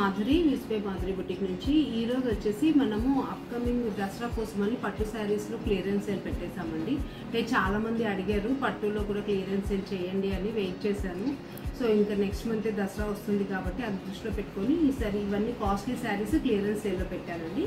Madhuri news pay Madhuri boutique నుంచి ఈ రోజు వచ్చేసి మనము అప్కమింగ్ దసరా కోసమని పట్టు శారీస్లో క్లియరెన్స్ సేల్ పెట్టేసామండి. అంటే చాలామంది అడిగారు పట్టులో కూడా క్లియరెన్స్ సేల్ చేయండి అని వెయిట్ చేశాను. సో ఇంకా నెక్స్ట్ మంత్ దసరా వస్తుంది కాబట్టి అది దృష్టిలో పెట్టుకొని ఈసారి ఇవన్నీ కాస్ట్లీ శారీస్ క్లియరెన్స్ సేల్లో పెట్టానండి.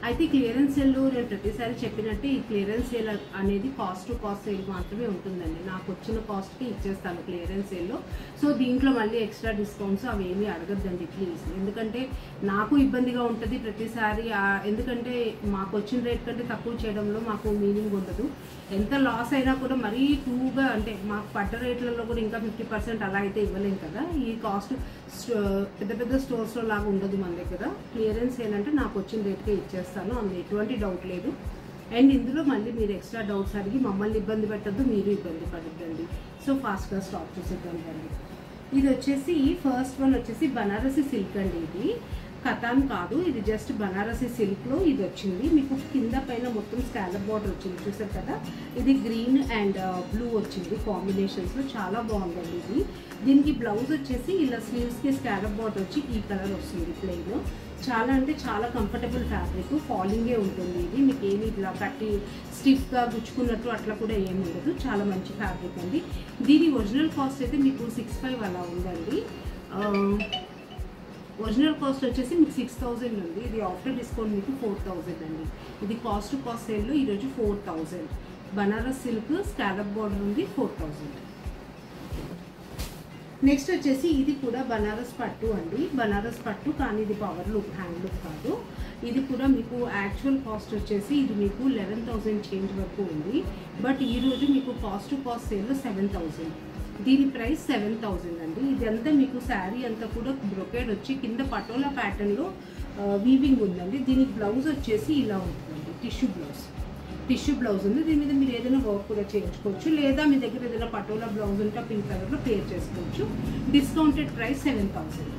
అయితే క్లియరెన్స్ సేల్లో నేను ప్రతిసారి చెప్పినట్టు ఈ క్లియరెన్స్ సేల్ అనేది కాస్ట్ టు కాస్ట్ సేల్ మాత్రమే ఉంటుందండి. నాకు వచ్చిన కాస్ట్కి ఇచ్చేస్తాను క్లియరెన్స్ సేల్లో. సో దీంట్లో మళ్ళీ ఎక్స్ట్రా డిస్కౌంట్స్ అవి ఏమీ అడగద్దండి ప్లీజ్, ఎందుకంటే నాకు ఇబ్బందిగా ఉంటుంది ప్రతిసారి. ఎందుకంటే మాకు వచ్చిన రేట్ కంటే తక్కువ చేయడంలో మాకు మీనింగ్ ఉండదు. ఎంత లాస్ అయినా కూడా మరీ టూగా అంటే మాకు పడ్డ రేట్లలో కూడా ఇంకా 50% అలా అయితే ఇవ్వలేం కదా. ఈ కాస్ట్ పెద్ద పెద్ద స్టోర్స్లో లాగా ఉండదు మన దగ్గర. క్లియరెన్స్ సేల్ అంటే నాకు వచ్చిన రేట్కే ఇచ్చేస్తాను, అందులో ఎటువంటి డౌట్ లేదు. అండ్ ఇందులో మళ్ళీ మీరు ఎక్స్ట్రా డౌట్స్ అడిగి మమ్మల్ని ఇబ్బంది పెట్టద్దు, మీరు ఇబ్బంది పడద్దండి. సో ఫాస్ట్గా స్టాప్ చేసేద్దాం రండి. ఇది వచ్చేసి ఫస్ట్ వన్ వచ్చేసి బనారసి సిల్క్ అండి. ఇది కథాన్ కాదు, ఇది జస్ట్ బనారసి సిల్క్లో ఇది వచ్చింది. మీకు కింద పైన మొత్తం స్కాలప్ బార్డర్ వచ్చింది చూసారు కదా. ఇది గ్రీన్ అండ్ బ్లూ వచ్చింది కాంబినేషన్స్లో, చాలా బాగుందండి ఇది. దీనికి బ్లౌజ్ వచ్చేసి ఇలా స్లీవ్స్కి స్కాలప్ బార్డర్ వచ్చి ఈ కలర్ వస్తుంది ప్లెయిన్. చాలా అంటే చాలా కంఫర్టబుల్ ఫ్యాబ్రిక్, ఫాలింగే ఉంటుంది ఇది. మీకు ఏమి ఇట్లా కట్టి స్టిఫ్గా గుచ్చుకున్నట్టు అట్లా కూడా ఏమి ఉండదు, చాలా మంచి ఫ్యాబ్రిక్ అండి. దీని ఒరిజినల్ కాస్ట్ అయితే మీకు 65 అలా ఉందండి. ఒరిజినల్ కాస్ట్ వచ్చేసి మీకు 6000 ఉంది. ఇది ఆఫ్టర్ డిస్కౌంట్ మీకు 4000 అండి. ఇది కాస్ట్ టు కాస్ట్ సేల్లో ఈరోజు 4000. బనారస్ సిల్క్ స్కాలప్ బార్డర్ ఉంది 4000. నెక్స్ట్ వచ్చేసి ఇది కూడా బనారస్ పట్టు అండి. బనారస్ పట్టు కానీ ఇది పవర్ లుక్, హ్యాండ్ లుక్ కాదు. ఇది కూడా మీకు యాక్చువల్ కాస్ట్ వచ్చేసి ఇది మీకు 11,000 చేంజ్ వరకు ఉంది. బట్ ఈరోజు మీకు కాస్ట్ టు కాస్ట్ సేల్లో 7000. దీని ప్రైస్ 7000 అండి. ఇదంతా మీకు శారీ అంతా కూడా బ్రొకేడ్ వచ్చి కింద పటోలా ప్యాటర్న్లో వీవింగ్ ఉందండి. దీనికి బ్లౌజ్ వచ్చేసి ఇలా ఉంటుందండి, టిష్యూ బ్లౌజ్ ఉంది. దీని మీద మీరు ఏదైనా వర్క్ కూడా చేయించుకోవచ్చు, లేదా మీ దగ్గర ఏదైనా పటోలా బ్లౌజ్ ఉంటే పింక్ కలర్లో పేర్ చేసుకోవచ్చు. Discounted price 7000.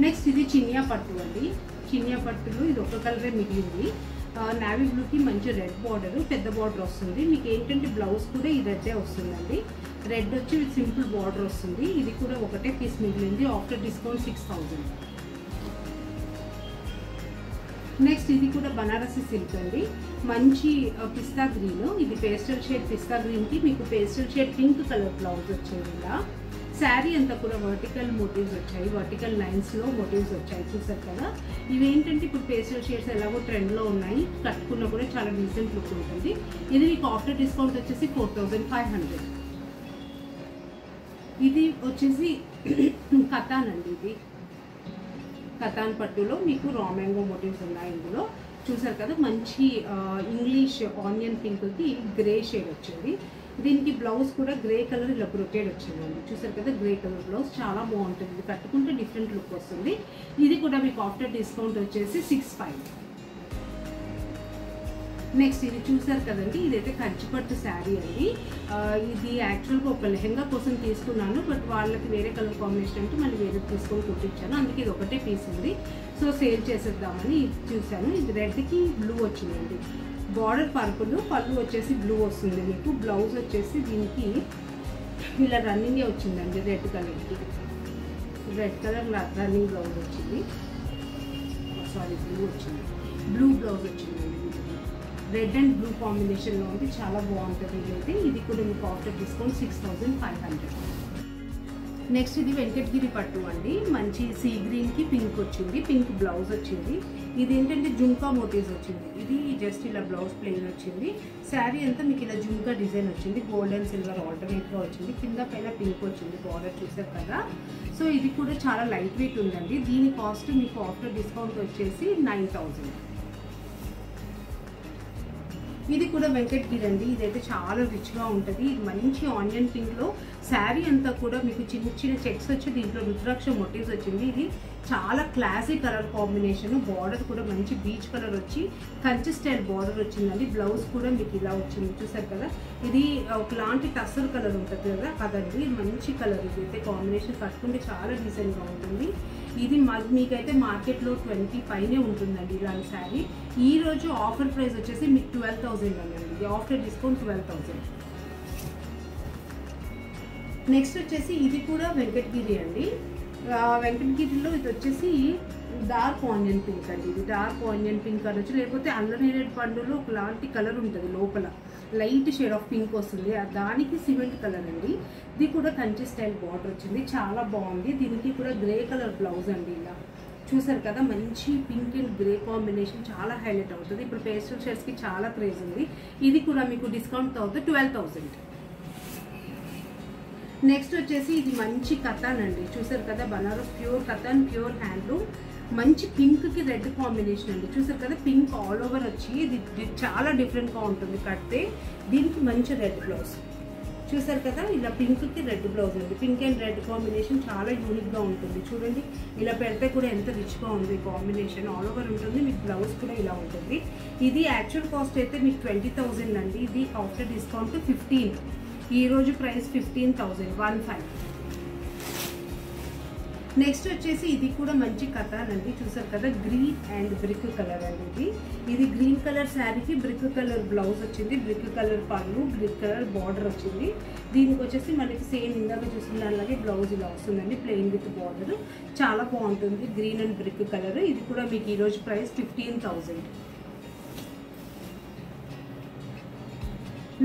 నెక్స్ట్ ఇది చినియా పట్టు అండి. చినియా పట్టులో ఇది ఒక కలరే మిగిలింది. నావీ బ్లూకి మంచి రెడ్ బార్డర్, పెద్ద బార్డర్ వస్తుంది. మీకు ఏంటంటే బ్లౌజ్ కూడా ఈ రెడ్డే వస్తుందండి. రెడ్ వచ్చి విత్ సింపుల్ బార్డర్ వస్తుంది. ఇది కూడా ఒకటే పీస్ మిగిలింది, ఆఫ్టర్ డిస్కౌంట్ 6000. నెక్స్ట్ ఇది కూడా బనారసి సిల్క్ అండి. మంచి పిస్తా గ్రీన్, ఇది పేస్టల్ షేడ్ పిస్తా గ్రీన్కి మీకు pastel shade pink colour blouse వచ్చేది. ఇలా శారీ అంతా కూడా వర్టికల్ మోటివ్స్ వచ్చాయి, వర్టికల్ లైన్స్లో మోటివ్స్ వచ్చాయి చూసారు కదా. ఇవేంటంటే ఇప్పుడు పేస్టల్ షేడ్స్ ఎలాగో ట్రెండ్లో ఉన్నాయి, కట్టుకున్నా కూడా చాలా డీసెంట్ లుక్ ఉంటుంది. ఇది మీకు ఆఫ్టర్ డిస్కౌంట్ వచ్చేసి 4500. ఇది వచ్చేసి కథాన్ అండి. ఇది కథాన్ పట్టులో మీకు రా మ్యాంగో మోటివ్స్ ఉన్నాయి. ఇందులో చూసారు కదా మంచి ఇంగ్లీష్ ఆనియన్ పింక్కి గ్రే షేడ్ వచ్చింది. దీనికి బ్లౌజ్ కూడా గ్రే కలర్ ఇలా బ్రొకేడ్ వచ్చిందండి. చూసారు కదా గ్రే కలర్ బ్లౌజ్ చాలా బాగుంటుంది. ఇది కట్టుకుంటే డిఫరెంట్ లుక్ వస్తుంది. ఇది కూడా మీకు ఆఫ్టర్ డిస్కౌంట్ వచ్చేసి 65. నెక్స్ట్ ఇది చూసారు కదండి, ఇదైతే కంచిపట్టు శారీ అండి. ఇది యాక్చువల్గా ఒక లెహెంగా కోసం తీసుకున్నాను, బట్ వాళ్ళకి వేరే కలర్ కాంబినేషన్ అంటే మళ్ళీ వేరే తీసుకొని కుట్టించాను. అందుకే ఇది ఒకటే పీస్ ఉంది, సో సేల్ చేసేద్దామని చూశాను. ఇది రెడ్కి బ్లూ వచ్చిందండి. బార్డర్ పర్పుల్, పళ్ళు వచ్చేసి బ్లూ వస్తుంది మీకు. బ్లౌజ్ వచ్చేసి దీనికి ఇలా రన్నింగే వచ్చిందండి, రెడ్ కలర్కి. రెడ్ కలర్ రన్నింగ్ బ్లౌజ్ వచ్చింది, సారీ బ్లూ వచ్చింది, బ్లూ బ్లౌజ్ వచ్చిందండి. రెడ్ అండ్ బ్లూ కాంబినేషన్లో ఉంది, చాలా బాగుంటుంది ఇదైతే. ఇది కూడా మీకు ఆఫ్టర్ డిస్కౌంట్ 6500. నెక్స్ట్ ఇది వెంకటగిరి పట్టు అండి. మంచి సీ గ్రీన్కి పింక్ వచ్చింది, పింక్ బ్లౌజ్ వచ్చింది. ఇది ఏంటంటే జుంకా మోటివ్స్ వచ్చింది. ఇది జస్ట్ ఇలా బ్లౌజ్ ప్లెయిన్ వచ్చింది. శారీ అంతా మీకు ఇలా జుంకా డిజైన్ వచ్చింది, గోల్డ్ అండ్ సిల్వర్ ఆల్టర్నేట్గా వచ్చింది. కింద పైన పింక్ వచ్చింది, బార్డర్ చూసారు కదా. సో ఇది కూడా చాలా లైట్ వెయిట్ ఉందండి. దీని కాస్ట్ మీకు ఆఫ్టర్ డిస్కౌంట్ వచ్చేసి 9000. ఇది కూడా వెంకటగిరి అండి. ఇదైతే చాలా రిచ్గా ఉంటుంది. ఇది మంచి ఆనియన్ పింక్లో శారీ అంతా కూడా మీకు చిన్న చిన్న చెక్స్ వచ్చి దీంట్లో రుద్రాక్ష మోటివ్స్ వచ్చింది. ఇది చాలా క్లాసిక్ కలర్ కాంబినేషన్. బార్డర్ కూడా మంచి బీచ్ కలర్ వచ్చి కంచి స్టైల్ బార్డర్ వచ్చిందండి. బ్లౌజ్ కూడా మీకు ఇలా వచ్చింది చూసారు కదా. ఇది ఒకలాంటి టస్సర్ కలర్ ఉంటుంది కదా, అదండి మంచి కలర్. ఇదైతే కాంబినేషన్ కట్టుకుంటే చాలా డీసెంట్గా ఉంటుంది. ఇది మీకైతే మార్కెట్లో 20 పైనే ఉంటుందండి ఇలాంటి శారీ. ఈరోజు ఆఫర్ ప్రైస్ వచ్చేసి మీకు 12,000 అండి. ఇది ఆఫ్టర్ డిస్కౌంట్ 12,000. నెక్స్ట్ వచ్చేసి ఇది కూడా వెంకటగిరి అండి. వెంకటగిరిలో ఇది వచ్చేసి డార్క్ ఆనియన్ పింక్ అండి. ఇది డార్క్ ఆనియన్ పింక్ అనొచ్చు, లేకపోతే అల్లనేరేడు పండులో ఒకలాంటి కలర్ ఉంటుంది, లోపల లైట్ షేడ్ ఆఫ్ పింక్ వస్తుంది, దానికి సిమెంట్ కలర్ అండి. ఇది కూడా కంచి స్టైల్ బార్డర్ వచ్చింది, చాలా బాగుంది. దీనికి కూడా గ్రే కలర్ బ్లౌజ్ అండి. ఇలా చూసారు కదా, మంచి పింక్ అండ్ గ్రే కాంబినేషన్ చాలా హైలైట్ అవుతుంది. ఇప్పుడు పేస్టల్ షేడ్స్కి చాలా క్రేజ్ ఉంది. ఇది కూడా మీకు డిస్కౌంట్ అవుతుంది 12,000. నెక్స్ట్ వచ్చేసి ఇది మంచి కతాన్ అండి. చూసారు కదా, Banaras pure katan, pure handloom, మంచి పింక్కి రెడ్ కాంబినేషన్ అండి. చూసారు కదా, పింక్ ఆల్ ఓవర్ వచ్చి ఇది చాలా డిఫరెంట్గా ఉంటుంది కడితే. దీనికి మంచి రెడ్ బ్లౌజ్ చూసారు కదా, ఇలా పింక్కి రెడ్ బ్లౌజ్ అండి. పింక్ అండ్ రెడ్ కాంబినేషన్ చాలా యూనిక్గా ఉంటుంది. చూడండి, ఇలా పెడితే కూడా ఎంత రిచ్గా ఉంది కాంబినేషన్, ఆల్ ఓవర్ ఉంటుంది. మీకు బ్లౌజ్ కూడా ఇలా ఉంటుంది. ఇది యాక్చువల్ కాస్ట్ అయితే మీకు 20,000 అండి. ఇది ఆఫ్టర్ డిస్కౌంట్ 15. ఈరోజు ప్రైస్ 15,000. నెక్స్ట్ వచ్చేసి ఇది కూడా మంచి కతాన్ అండి. చూసారు కదా, గ్రీన్ అండ్ బ్రిక్ కలర్ అండి. ఇది గ్రీన్ కలర్ శారీకి బ్రిక్ కలర్ బ్లౌజ్ వచ్చింది, బ్రిక్ కలర్ పళ్ళు, బ్రిక్ కలర్ బార్డర్ వచ్చింది. దీనికి వచ్చేసి మనకి సేమ్ ఇందాక చూసిన దానిలాగే బ్లౌజ్ ఇలా వస్తుందండి, ప్లెయిన్ విత్ బార్డర్. చాలా బాగుంటుంది, గ్రీన్ అండ్ బ్రిక్ కలర్. ఇది కూడా మీకు ఈరోజు ప్రైస్ 15,000.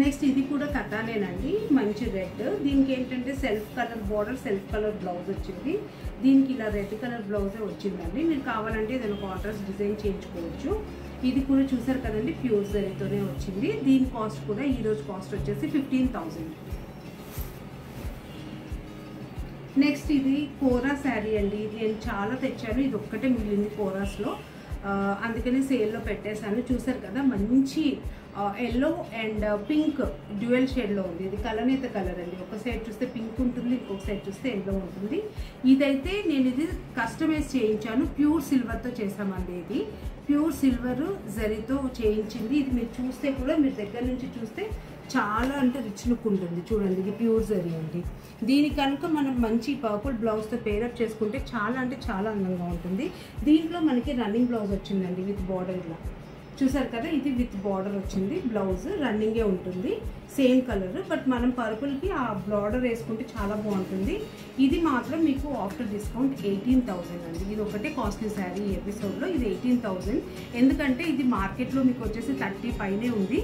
నెక్స్ట్ ఇది కూడా కతానేనండి, మంచి రెడ్. దీనికి ఏంటంటే self colour border, self colour blouse వచ్చింది. దీనికి ఇలా రెడ్ కలర్ బ్లౌజే వచ్చిందండి. మీరు కావాలంటే ఏదైనా కాంట్రాస్ట్ డిజైన్ చేయించుకోవచ్చు. ఇది కూడా చూసారు కదండి, ప్యూర్ జరీతోనే వచ్చింది. దీని కాస్ట్ కూడా ఈరోజు కాస్ట్ వచ్చేసి 15,000. నెక్స్ట్ ఇది కోరా శారీ అండి. ఇది నేను చాలా తెచ్చాను, ఇది ఒక్కటే మిగిలింది కోరాస్లో, అందుకని సేల్లో పెట్టేశాను. చూసారు కదా, మంచి ఎల్లో అండ్ పింక్ డ్యూయల్ షేడ్లో ఉంది. ఇది కలనేత కలర్ అండి. ఒక సైడ్ చూస్తే పింక్ ఉంటుంది, ఇంకొక సైడ్ చూస్తే ఎల్లో ఉంటుంది. ఇదైతే నేను ఇది కస్టమైజ్ చేయించాను, ప్యూర్ సిల్వర్తో చేసామండి. ఇది ప్యూర్ సిల్వర్ జరీతో చేయించింది. ఇది మీరు చూస్తే కూడా, మీరు దగ్గర నుంచి చూస్తే చాలా అంటే రిచ్ లుక్ ఉంటుంది. చూడండి, ఇది ప్యూర్ జరీ అండి. దీని కనుక మనం మంచి పర్పుల్ బ్లౌజ్తో పేరప్ చేసుకుంటే చాలా అంటే చాలా అందంగా ఉంటుంది. దీంట్లో మనకి రన్నింగ్ బ్లౌజ్ వచ్చిందండి విత్ బార్డర్. ఇలా చూసారు కదా, ఇది విత్ బార్డర్ వచ్చింది. బ్లౌజ్ రన్నింగే ఉంటుంది, సేమ్ కలర్. బట్ మనం పర్పుల్కి ఆ బార్డర్ వేసుకుంటే చాలా బాగుంటుంది. ఇది మాత్రం మీకు ఆఫ్టర్ డిస్కౌంట్ 18,000 అండి. ఇది ఒకటే కాస్ట్లీ శారీ ఈ ఎపిసోడ్లో. ఇది 18,000, ఎందుకంటే ఇది మార్కెట్లో మీకు వచ్చేసి 30 పైనే ఉంది.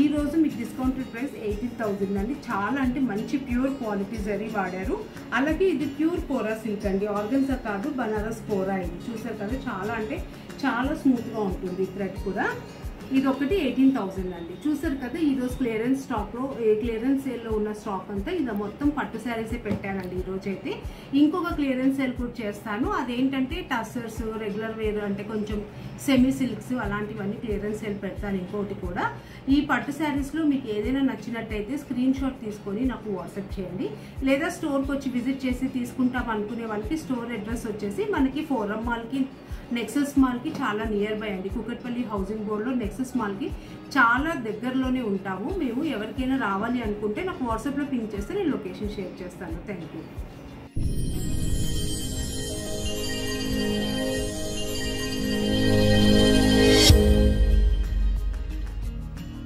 ఈరోజు మీకు డిస్కౌంటెడ్ ప్రైస్ 18,000 అండి. చాలా అంటే మంచి ప్యూర్ క్వాలిటీ జరీ వాడారు. అలాగే ఇది ప్యూర్ కోరా సిల్క్ అండి, ఆర్గన్జా కాదు, బనారస్ కోరా. ఇది చూసారు కదా, చాలా అంటే చాలా స్మూత్గా ఉంటుంది థ్రెడ్ కూడా. ఇది ఒకటి 18,000 అండి. చూసారు కదా, ఈరోజు క్లియరెన్స్ స్టాక్లో, క్లియరెన్స్ సేల్లో ఉన్న స్టాక్ అంతా ఇది మొత్తం పట్టు శారీసే పెట్టానండి ఈరోజు అయితే. ఇంకొక క్లియరెన్స్ సేల్ కూడా చేస్తాను, అదేంటంటే టస్సర్స్, రెగ్యులర్ వేర్ అంటే కొంచెం సెమీ సిల్క్స్ అలాంటివన్నీ క్లియరెన్స్ సేల్ పెడతాను. ఇంకోటి కూడా, ఈ పట్టు శారీస్లో మీకు ఏదైనా నచ్చినట్టయితే స్క్రీన్ షాట్ తీసుకొని నాకు వాట్సాప్ చేయండి, లేదా స్టోర్కి వచ్చి విజిట్ చేసి తీసుకుంటాం అనుకునే వాళ్ళకి స్టోర్ అడ్రస్ వచ్చేసి మనకి ఫోరం మాల్కి, నెక్సస్ మాల్కి చాలా నియర్ బై అండి. కుకట్పల్లి హౌసింగ్ బోర్డ్లో నెక్సస్ మాల్కి చాలా దగ్గరలోనే ఉంటాము మేము. ఎవరికైనా రావాలి అనుకుంటే నాకు వాట్సాప్లో పింక్ చేస్తే నేను లొకేషన్ షేర్ చేస్తాను. Thank you.